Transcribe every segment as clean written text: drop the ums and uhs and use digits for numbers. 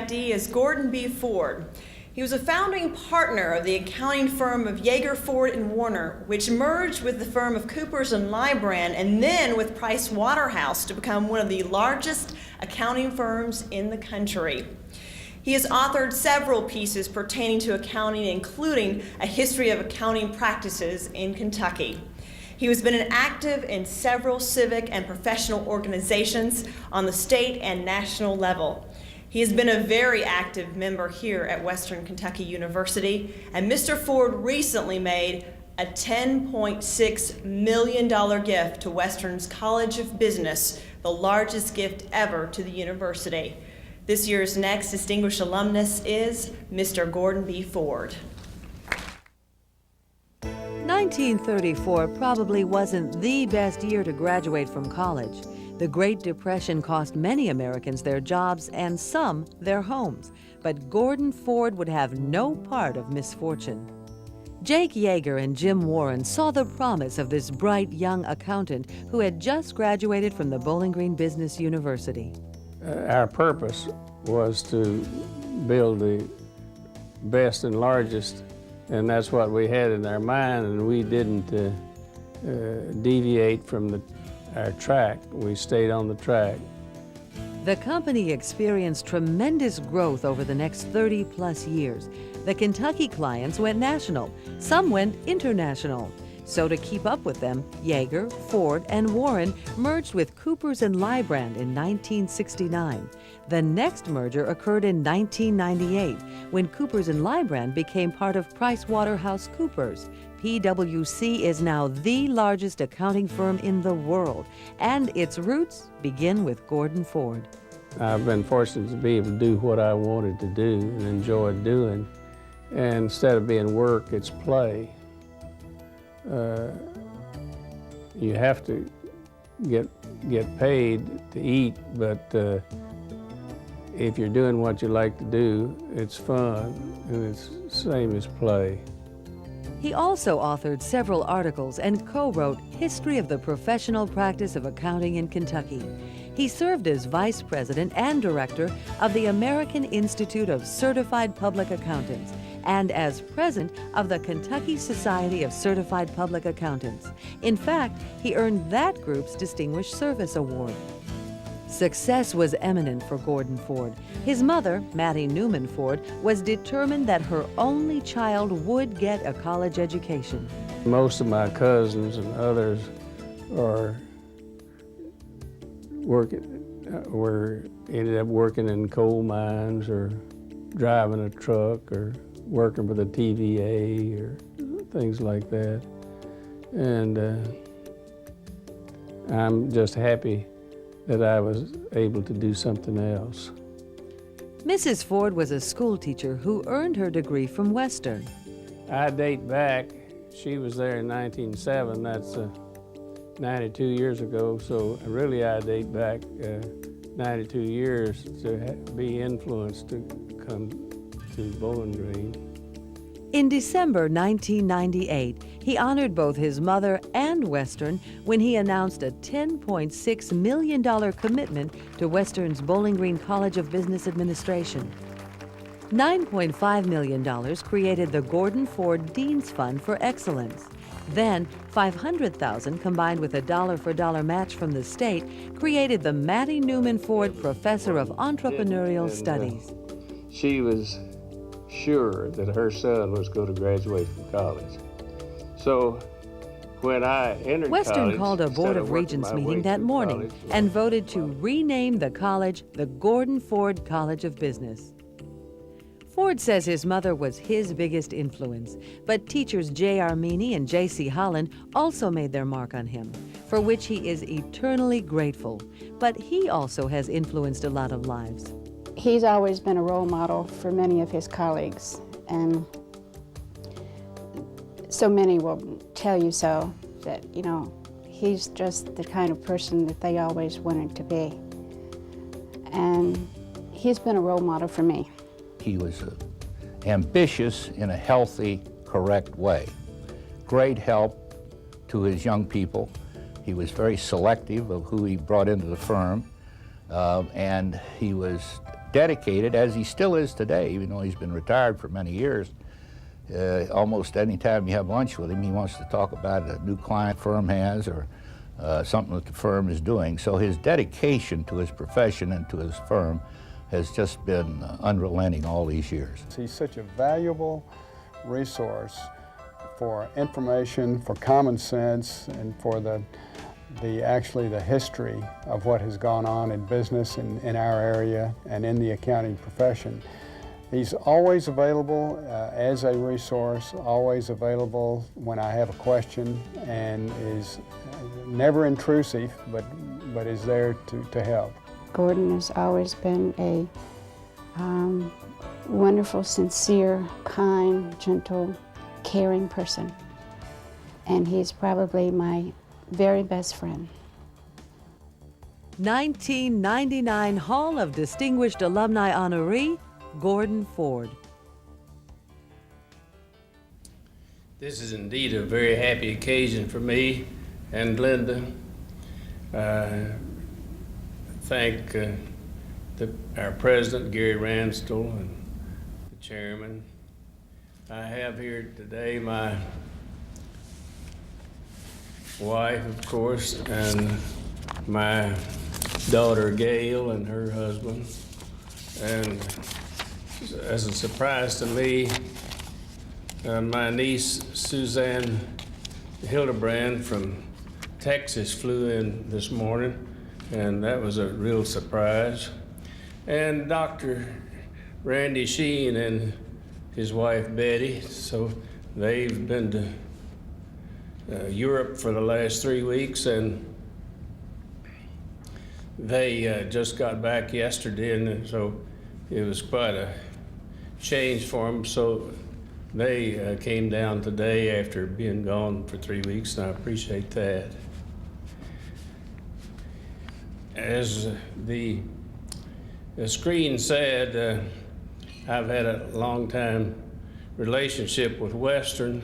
inductee is Gordon B. Ford. He was a founding partner of the accounting firm of Yeager, Ford & Warner, which merged with the firm of Coopers & Lybrand and then with Price Waterhouse to become one of the largest accounting firms in the country. He has authored several pieces pertaining to accounting, including A History of Accounting Practices in Kentucky. He has been active in several civic and professional organizations on the state and national level. He has been a very active member here at Western Kentucky University, and Mr. Ford recently made a $10.6 million gift to Western's College of Business, the largest gift ever to the university. This year's next distinguished alumnus is Mr. Gordon B. Ford. 1934 probably wasn't the best year to graduate from college. The Great Depression cost many Americans their jobs and some their homes, but Gordon Ford would have no part of misfortune. Jake Yeager and Jim Warren saw the promise of this bright young accountant who had just graduated from the Bowling Green Business University. Our purpose was to build the best and largest, and that's what we had in our mind, and we didn't deviate from our track. We stayed on the track. The company experienced tremendous growth over the next 30-plus years. The Kentucky clients went national. Some went international. So to keep up with them, Yeager, Ford, and Warren merged with Coopers & Lybrand in 1969. The next merger occurred in 1998 when Coopers & Lybrand became part of Price Waterhouse Coopers. PwC is now the largest accounting firm in the world, and its roots begin with Gordon Ford. I've been fortunate to be able to do what I wanted to do and enjoyed doing. And instead of being work, it's play. You have to get paid to eat, but if you're doing what you like to do, it's fun, and it's the same as play. He also authored several articles and co-wrote History of the Professional Practice of Accounting in Kentucky. He served as vice president and director of the American Institute of Certified Public Accountants and as president of the Kentucky Society of Certified Public Accountants. In fact, he earned that group's Distinguished Service Award. Success was eminent for Gordon Ford. His mother, Mattie Newman Ford, was determined that her only child would get a college education. Most of my cousins and others ended up working in coal mines or driving a truck or working for the TVA or things like that. And I'm just happy that I was able to do something else. Mrs. Ford was a school teacher who earned her degree from Western. I date back, she was there in 1907, that's 92 years ago, so really I date back 92 years to be influenced to come to Bowling Green. In December 1998, he honored both his mother and Western when he announced a $10.6 million commitment to Western's Bowling Green College of Business Administration. $9.5 million created the Gordon Ford Dean's Fund for Excellence. Then, $500,000 combined with a dollar-for-dollar match from the state created the Mattie Newman Ford Professor of Entrepreneurial Studies. She was sure that her son was going to graduate from college. So when I entered Western college, called a Board of Regents meeting that morning and voted to rename the college the Gordon Ford College of Business. Ford says his mother was his biggest influence, but teachers J.R. Meany and J.C. Holland also made their mark on him, for which he is eternally grateful. But he also has influenced a lot of lives. He's always been a role model for many of his colleagues, and so many will tell you so, that, you know, he's just the kind of person that they always wanted to be. And he's been a role model for me. He was ambitious in a healthy, correct way. Great help to his young people. He was very selective of who he brought into the firm, and he was dedicated, as he still is today, even though he's been retired for many years. Almost any time you have lunch with him, he wants to talk about a new client the firm has or something that the firm is doing. So his dedication to his profession and to his firm has just been unrelenting all these years. He's such a valuable resource for information, for common sense, and for actually the history of what has gone on in business in our area and in the accounting profession. He's always available as a resource, always available when I have a question, and is never intrusive, but is there to help. Gordon has always been a wonderful, sincere, kind, gentle, caring person. And he's probably my very best friend. 1999 Hall of Distinguished Alumni honoree, Gordon Ford. This is indeed a very happy occasion for me and Linda. Thank our president, Gary Ransdell, and the chairman. I have here today my wife, of course, and my daughter, Gail, and her husband. And as a surprise to me, my niece, Suzanne Hildebrand from Texas, flew in this morning, and that was a real surprise. And Dr. Randy Sheen and his wife, Betty, so they've been to Europe for the last 3 weeks, and they just got back yesterday, and so it was quite a change for them. So they came down today after being gone for 3 weeks, and I appreciate that. As the screen said, I've had a long-time relationship with Western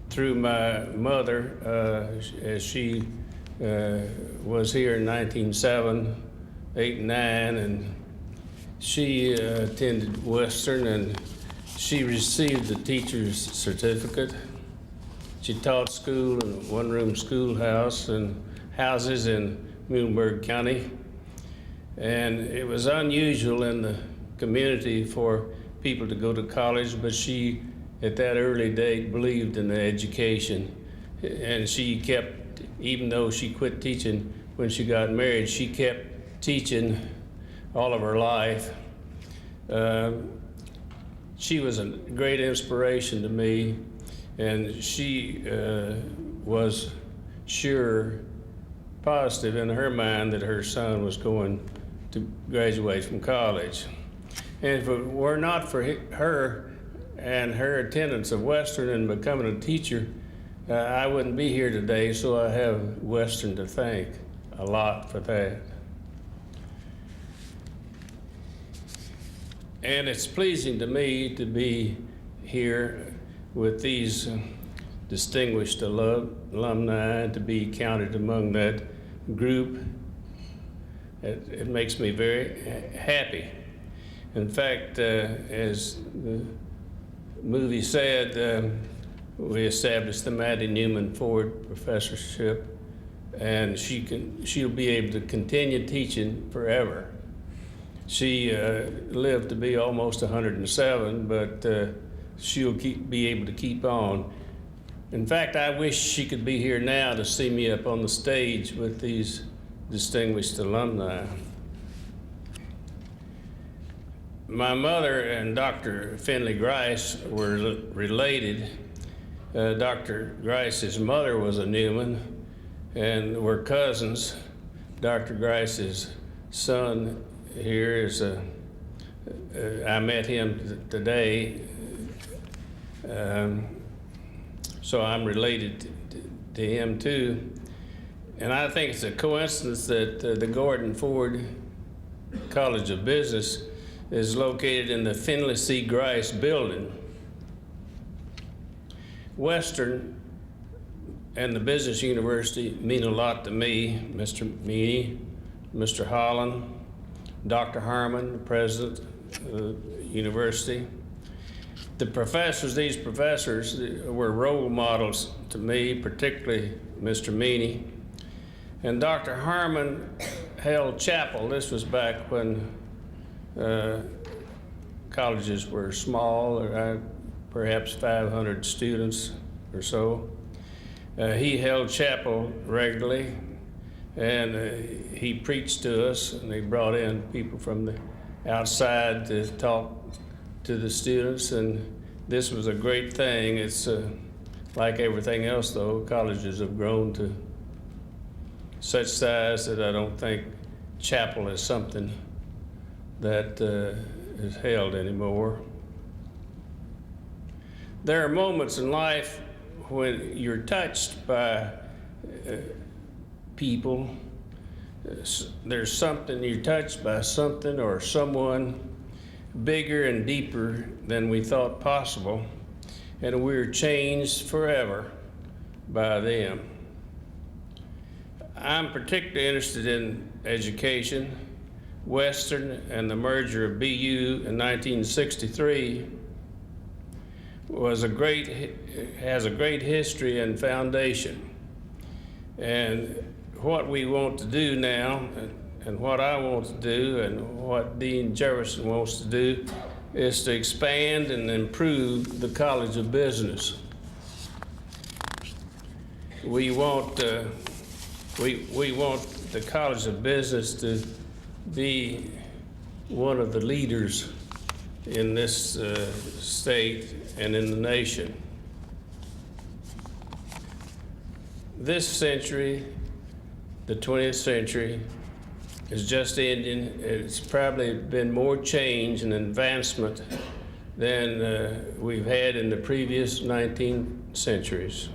through my mother, as she was here in 1907, 8, and 9, and she attended Western, and she received the teacher's certificate. She taught school in a one-room schoolhouse and houses in Muhlenberg County. And it was unusual in the community for people to go to college, but she, at that early date, believed in the education. And she kept, even though she quit teaching when she got married, she kept teaching all of her life. She was a great inspiration to me, and she was sure, positive in her mind that her son was going to graduate from college. And if it were not for her and her attendance of Western and becoming a teacher, I wouldn't be here today, so I have Western to thank a lot for that. And it's pleasing to me to be here with these distinguished alumni and to be counted among that group. It makes me very happy. In fact, as the movie said, we established the Maddie Newman Ford Professorship, and she'll be able to continue teaching forever. She lived to be almost 107, but she'll be able to keep on. In fact, I wish she could be here now to see me up on the stage with these distinguished alumni. My mother and Dr. Finley Grice were related. Dr. Grice's mother was a Newman, and we're cousins. Dr. Grice's son here is I met him today, so I'm related to him too. And I think it's a coincidence that the Gordon Ford College of Business is located in the Finley C. Grice building. Western and the Business University mean a lot to me, Mr. Meany, Mr. Holland, Dr. Harmon, the president of the university. The professors, these professors were role models to me, particularly Mr. Meany. And Dr. Harmon held chapel. This was back when colleges were small, perhaps 500 students or so. He held chapel regularly, and he preached to us, and he brought in people from the outside to talk to the students, and this was a great thing. It's like everything else, though, colleges have grown to such size that I don't think chapel is something that is held anymore. There are moments in life when you're touched by people. There's something, you're touched by something or someone bigger and deeper than we thought possible, and we're changed forever by them. I'm particularly interested in education. Western and the merger of BU in 1963 has a great history and foundation. And what we want to do now, and what I want to do, and what Dean Jefferson wants to do, is to expand and improve the College of Business. We want the College of Business to be one of the leaders in this state and in the nation. This century, the 20th century, is just ending. It's probably been more change and advancement than we've had in the previous 19 centuries.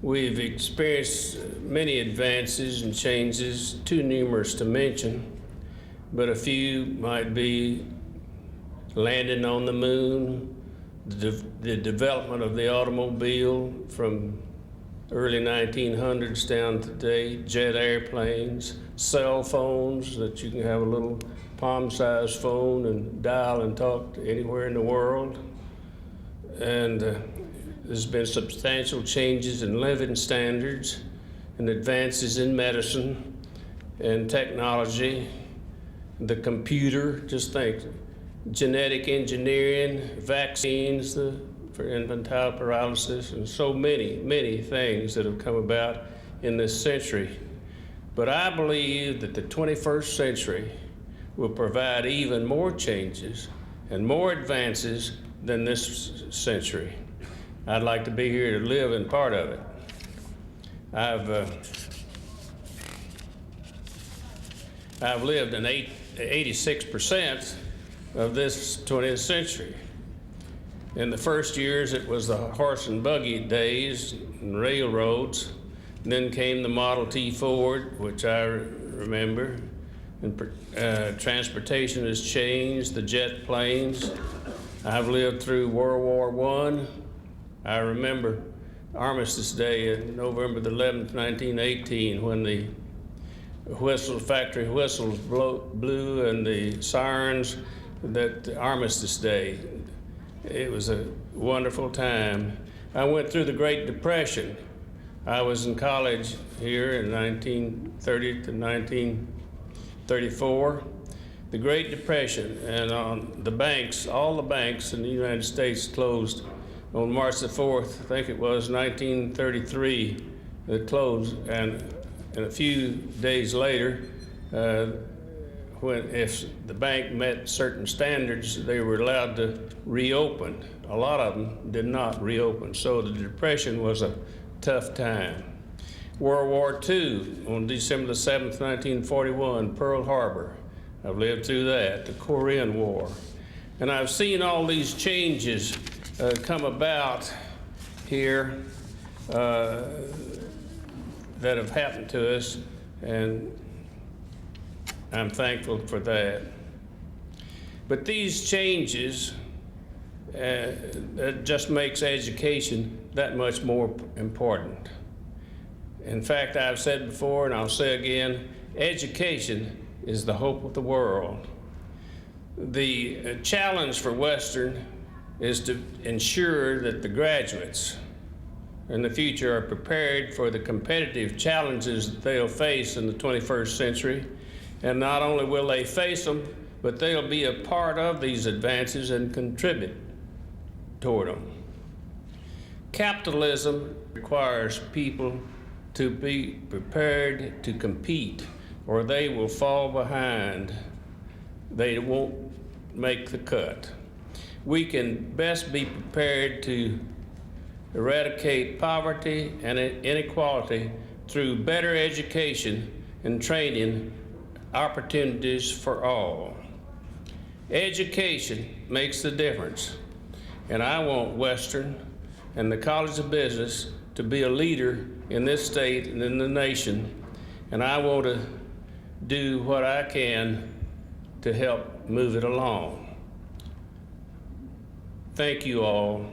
We've experienced many advances and changes, too numerous to mention, but a few might be landing on the moon, the development of the automobile from early 1900s down to today, jet airplanes, cell phones that you can have a little palm-sized phone and dial and talk to anywhere in the world. And there's been substantial changes in living standards and advances in medicine and technology, the computer, just think, genetic engineering, vaccines for infantile paralysis, and so many, many things that have come about in this century. But I believe that the 21st century will provide even more changes and more advances than this century. I'd like to be here to live in part of it. I've lived in 86% of this 20th century. In the first years, it was the horse and buggy days and railroads. And then came the Model T Ford, which I remember. And transportation has changed, the jet planes. I've lived through World War I. I remember Armistice Day, November the 11th, 1918, when the factory whistles blew and the sirens, that Armistice Day. It was a wonderful time. I went through the Great Depression. I was in college here in 1930 to 1934. The Great Depression, and on the banks, all the banks in the United States closed on March the 4th, I think it was 1933, they closed, and a few days later, if the bank met certain standards, they were allowed to reopen. A lot of them did not reopen, so the Depression was a tough time. World War II, on December the 7th, 1941, Pearl Harbor. I've lived through that, the Korean War. And I've seen all these changes come about here that have happened to us, and I'm thankful for that. But these changes, that just makes education that much more important. In fact, I've said before, and I'll say again, education is the hope of the world. The challenge for Western is to ensure that the graduates in the future are prepared for the competitive challenges that they'll face in the 21st century. And not only will they face them, but they'll be a part of these advances and contribute toward them. Capitalism requires people to be prepared to compete, or they will fall behind. They won't make the cut. We can best be prepared to eradicate poverty and inequality through better education and training opportunities for all. Education makes the difference, and I want Western and the College of Business to be a leader in this state and in the nation, and I want to do what I can to help move it along. Thank you all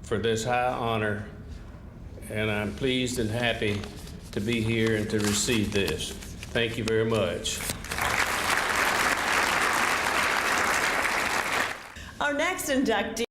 for this high honor, and I'm pleased and happy to be here and to receive this. Thank you very much. Our next inductee